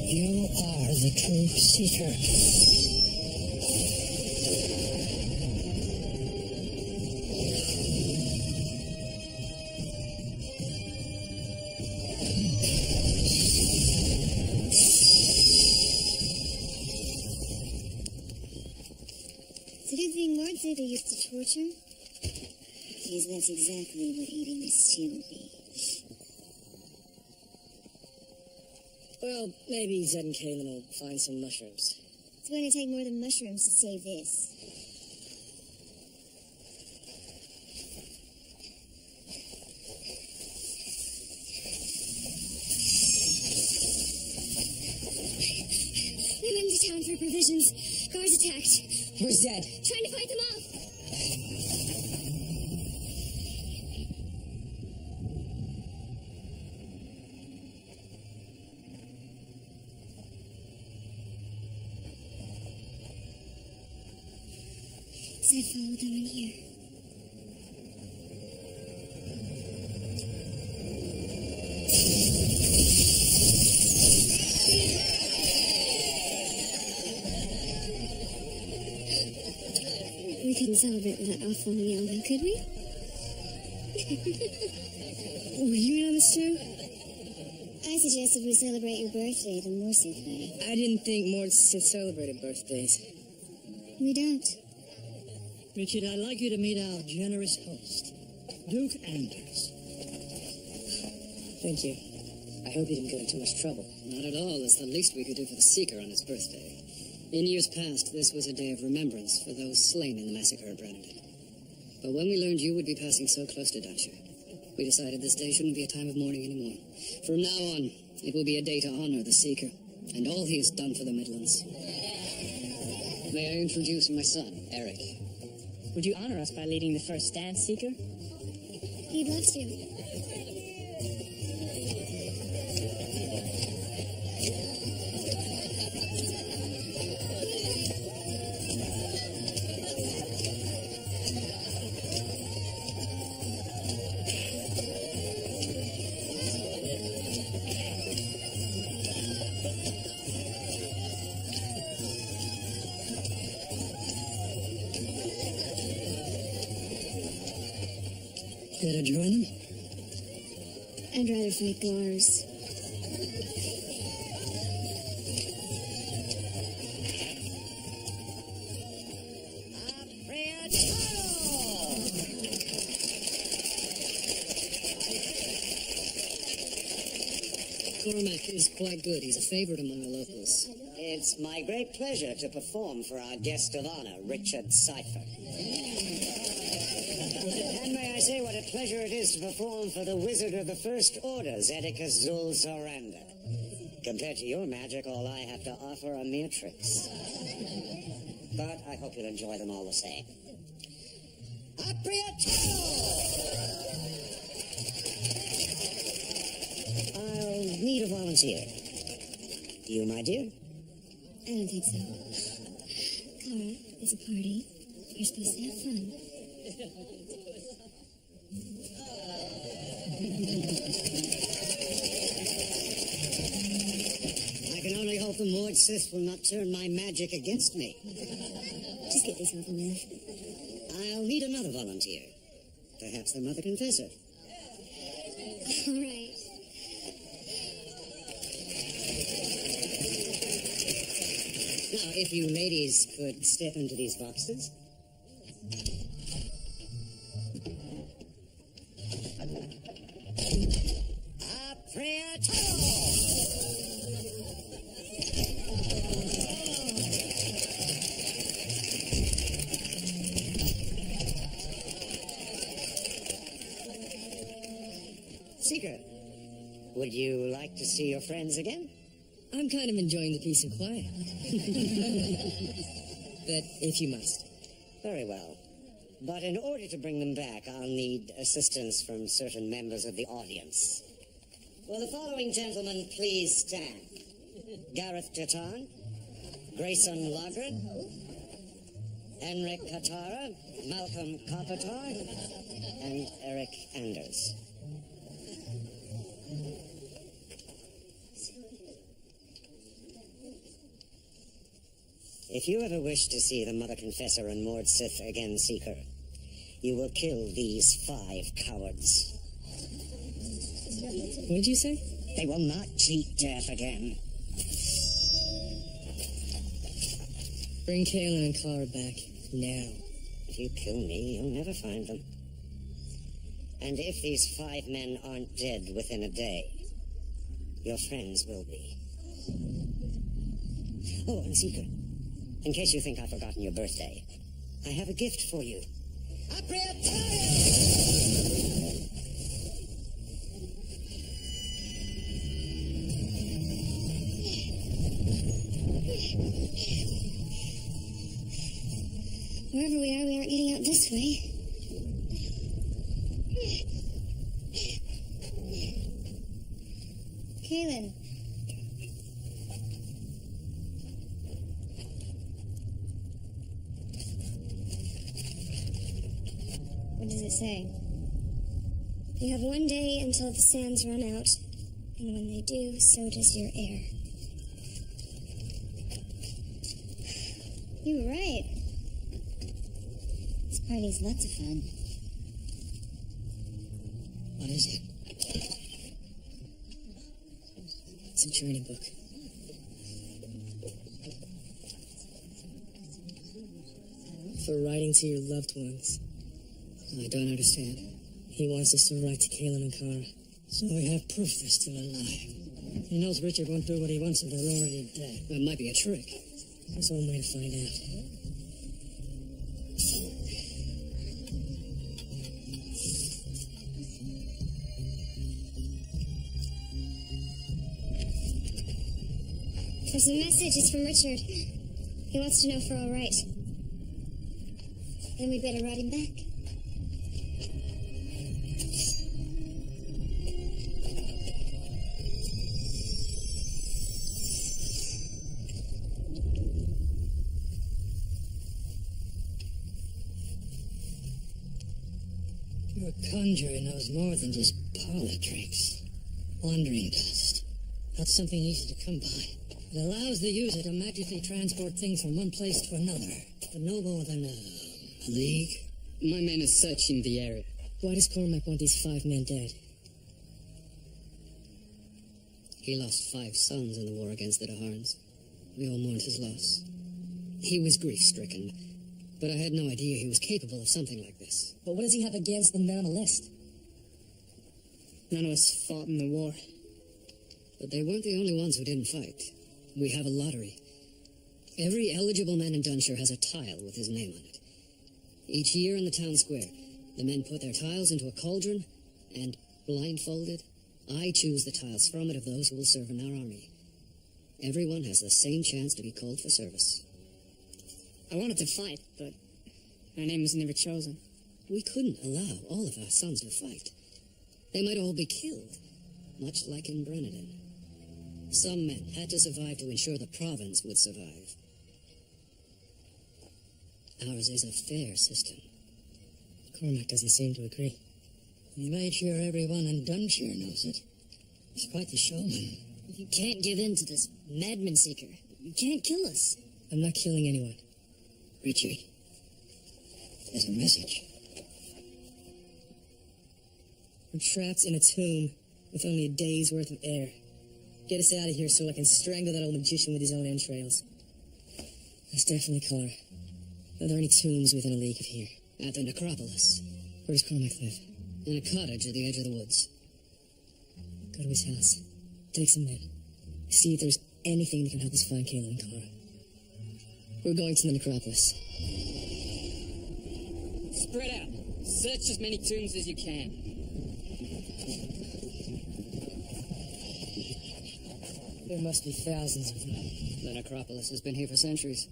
You are the true seeker. It's a good thing Lord said they used to torture. Because that's exactly what eating a stew will be. Well, maybe Zed and Kalen will find some mushrooms. It's going to take more than mushrooms to save this. We went into town for provisions. Guards attacked. Where's Zed? Trying to fight them off. Zed followed them in here. We couldn't celebrate with that awful meal, though, could we? Were you in on this too? I suggested we celebrate your birthday, the Morsith way. I didn't think Morse celebrated birthdays. We don't. Richard, I'd like you to meet our generous host, Duke Anders. Thank you. I hope he didn't get in too much trouble. Not at all. It's the least we could do for the Seeker on his birthday. In years past, this was a day of remembrance for those slain in the massacre at Brandon. But when we learned you would be passing so close to Dutcher, we decided this day shouldn't be a time of mourning anymore. From now on, it will be a day to honor the Seeker and all he has done for the Midlands. May I introduce my son, Eric? Would you honor us by leading the first dance, Seeker? He'd love to. Care to join them? I'd rather fight Glars. Cormac is quite good. He's a favorite among the locals. It's my great pleasure to perform for our guest of honor, Richard Cipher. And may I say what a pleasure it is to perform for the Wizard of the First Order, Zedicus Zul Zoranda. Compared to your magic, all I have to offer are mere tricks. But I hope you'll enjoy them all the same. I'll need a volunteer. You, my dear? I don't think so. Kara, it's a party. You're supposed to have fun. I can only hope the Mord Sith will not turn my magic against me. Just get this over with. I'll need another volunteer. Perhaps the Mother Confessor. All right. Now, if you ladies could step into these boxes. Seeker, would you like to see your friends again? I'm kind of enjoying the peace and quiet. But if you must. Very well. But in order to bring them back, I'll need assistance from certain members of the audience. Will the following gentlemen please stand? Gareth Tatan, Grayson Logren, Enric Katara, Malcolm Kopitar, and Eric Anders. If you ever wish to see the Mother Confessor and Mord Sith again, Seeker, you will kill these 5 cowards. What did you say? They will not cheat death again. Bring Kayla and Clara back, now. If you kill me, you'll never find them. And if these 5 men aren't dead within a day, your friends will be. Oh, and Seeker, in case you think I've forgotten your birthday, I have a gift for you. Wherever we aren't getting out this way. Kaylin. What does it say? You have 1 day until the sands run out, and when they do, so does your air. You were right. This party's lots of fun. What is it? It's a journey book. For writing to your loved ones. I don't understand. He wants us to write to Kaylin and Kara. So we have proof they're still alive. He knows Richard won't do what he wants if they're already dead. It might be a trick. There's one way to find out. There's a message. It's from Richard. He wants to know if we're all right. Then we'd better write him back. Your conjurer knows more than just parlor tricks. Wandering dust. Not something easy to come by. It allows the user to magically transport things from one place to another. But no more than a league. My men are searching the area. Why does Cormac want these 5 men dead? He lost 5 sons in the war against the Daharans. We all mourned his loss. He was grief-stricken, but I had no idea he was capable of something like this. But what does he have against the men on the list? None of us fought in the war. But they weren't the only ones who didn't fight. We have a lottery. Every eligible man in Dunshire has a tile with his name on it. Each year in the town square, the men put their tiles into a cauldron, and, blindfolded, I choose the tiles from it of those who will serve in our army. Everyone has the same chance to be called for service. I wanted to fight, but my name was never chosen. We couldn't allow all of our sons to fight. They might all be killed, much like in Brennan. Some men had to survive to ensure the province would survive. Ours is a fair system. Cormac doesn't seem to agree. He made sure everyone in Dunshire knows it. He's quite the showman. You can't give in to this madman seeker. You can't kill us. I'm not killing anyone. Richard, there's a message. I'm trapped in a tomb with only a day's worth of air. Get us out of here so I can strangle that old magician with his own entrails. That's definitely Clara. Are there any tombs within a league of here? At the necropolis. Where does Cormac live? In a cottage at the edge of the woods. Go to his house. Take some men. See if there's anything that can help us find Kayla and Clara. We're going to the necropolis. Spread out. Search as many tombs as you can. There must be thousands of them. The necropolis has been here for centuries.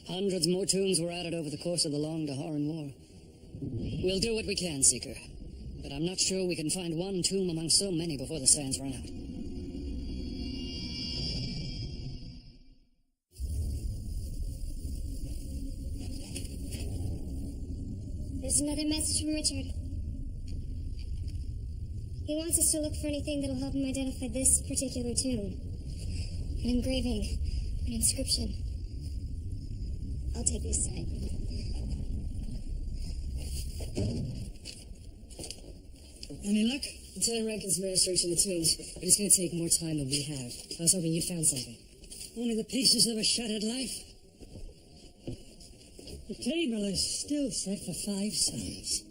Hundreds more tombs were added over the course of the long Daharan War. We'll do what we can, Seeker. But I'm not sure we can find one tomb among so many before the sands run out. There's another message from Richard. He wants us to look for anything that'll help him identify this particular tomb. An engraving, an inscription. I'll take this side. Any luck? Lieutenant Rankin's men are searching the tombs, but it's going to take more time than we have. I was hoping you'd found something. Only the pieces of a shattered life. The table is still set for 5 sons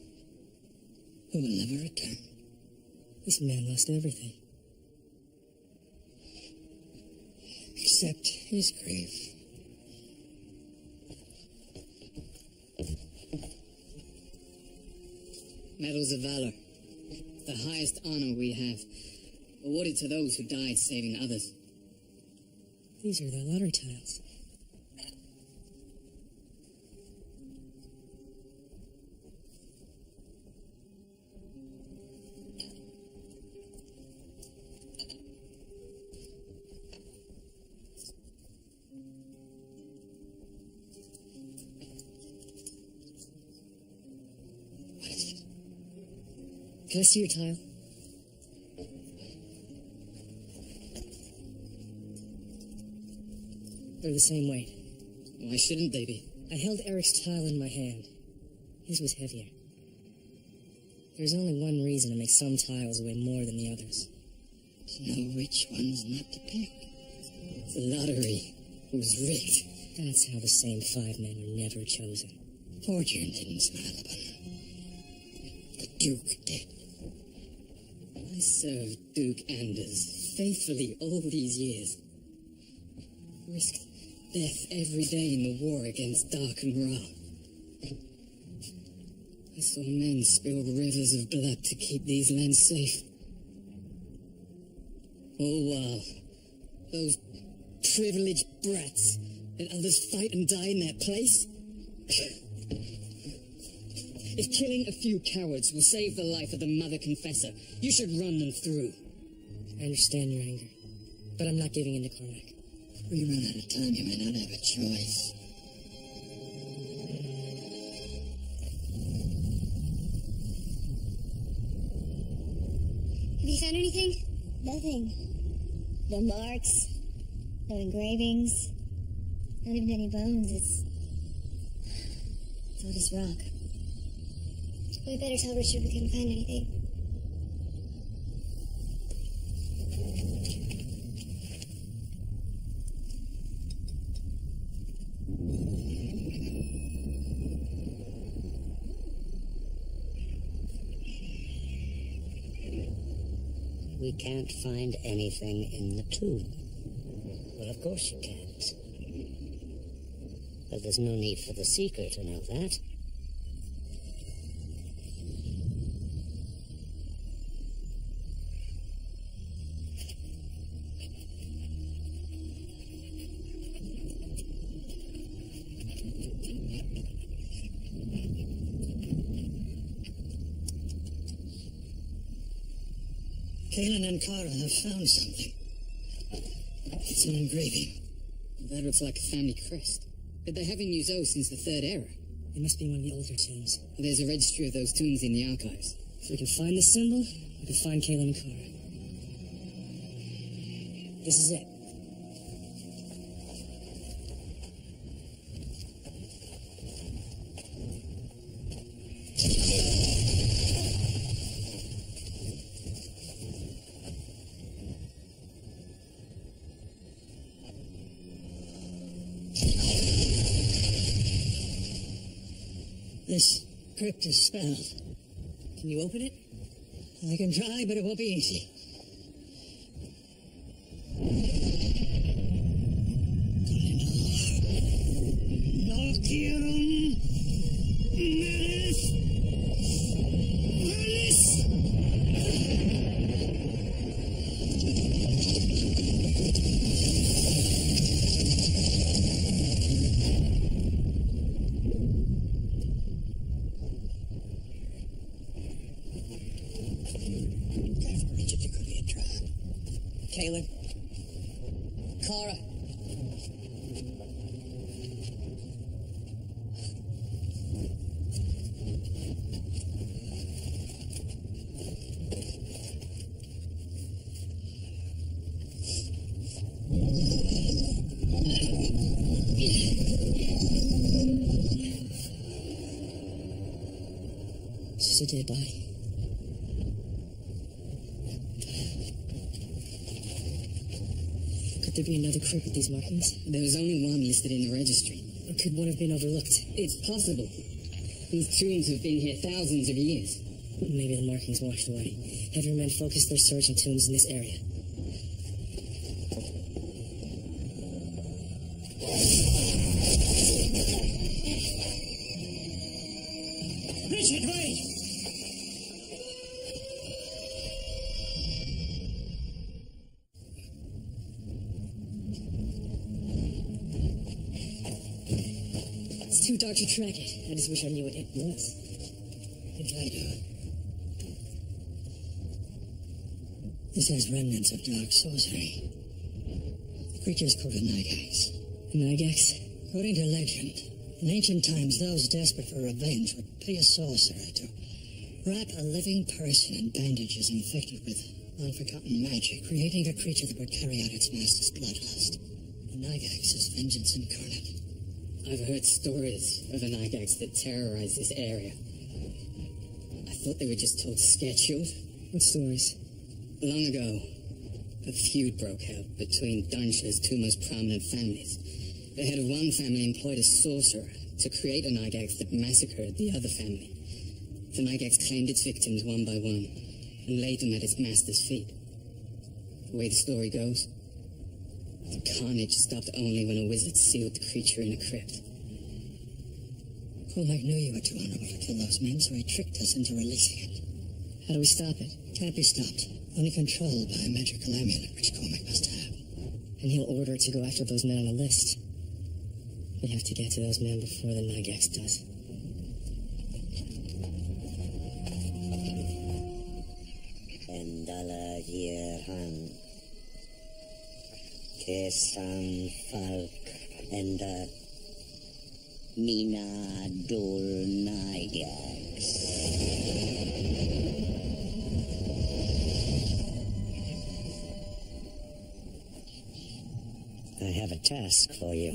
who will never return. This man lost everything. Except his grave. Medals of Valor. The highest honor we have. Awarded to those who died saving others. These are their lottery tiles. Can I see your tile? They're the same weight. Why shouldn't they be? I held Eric's tile in my hand. His was heavier. There's only one reason to make some tiles weigh more than the others. To know which ones not to pick. The lottery was rigged. That's how the same 5 men were never chosen. Fortune didn't smile upon them. The Duke did. I served Duke Anders faithfully all these years. Risked death every day in the war against Dark and Ra. I saw men spill rivers of blood to keep these lands safe. All while those privileged brats let others fight and die in their place. If killing a few cowards will save the life of the Mother Confessor, you should run them through. I understand your anger, but I'm not giving in to Cormac. When you run out of time, you may not have a choice. Have you found anything? Nothing. No marks. No engravings. Not even any bones. It's all just rock. We better tell Richard we couldn't find anything. We can't find anything in the tomb. Well, of course you can't. But there's no need for the Seeker to know that. Kalen and Kara have found something. It's an engraving. That looks like a family crest. But they haven't used those since the Third Era. It must be one of the older tombs. There's a registry of those tombs in the archives. If we can find the symbol, we can find Kalen and Kara. This is it. This crypt is spelled. Can you open it? I can try, but it won't be easy. Nocirum Meris Valis. Richard, it could be a trap. Kalen. Kara. a dead body. Could there be another crypt with these markings? There was only one listed in the registry. Or could one have been overlooked? It's possible. These tombs have been here thousands of years. Maybe the markings washed away. Have your men focus their search on tombs in this area. Richard, wait! It's too dark to track it. I just wish I knew what it was. What did I do? This has remnants of dark sorcery. The creature's called a Nygax. Nygax? According to legend, in ancient times, those desperate for revenge would pay a sorcerer to wrap a living person in bandages infected with long-forgotten magic, creating a creature that would carry out its master's bloodlust. The Nygax is vengeance incarnate. I've heard stories of a Nygax that terrorize this area. I thought they were just told to scare children. What stories? Long ago, a feud broke out between Dunsha's two most prominent families. The head of one family employed a sorcerer to create a Nygax that massacred the other family. The Nygax claimed its victims one by one and laid them at its master's feet. The way the story goes, the carnage stopped only when a wizard sealed the creature in a crypt. Cormac knew you were too honorable to kill those men, so he tricked us into releasing it. How do we stop it? Can't be stopped. Only controlled by a magical amulet, which Cormac must have. And he'll order it to go after those men on the list. We have to get to those men before the Nygax does. Endala hier han. Kesan falk enda mina dol Nygax. I have a task for you.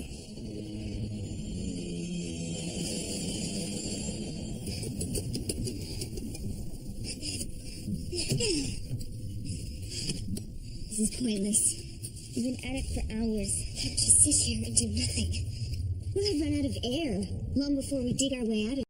This is pointless. We've been at it for hours. Can't just sit here and do nothing. We'll have run out of air long before we dig our way out of it.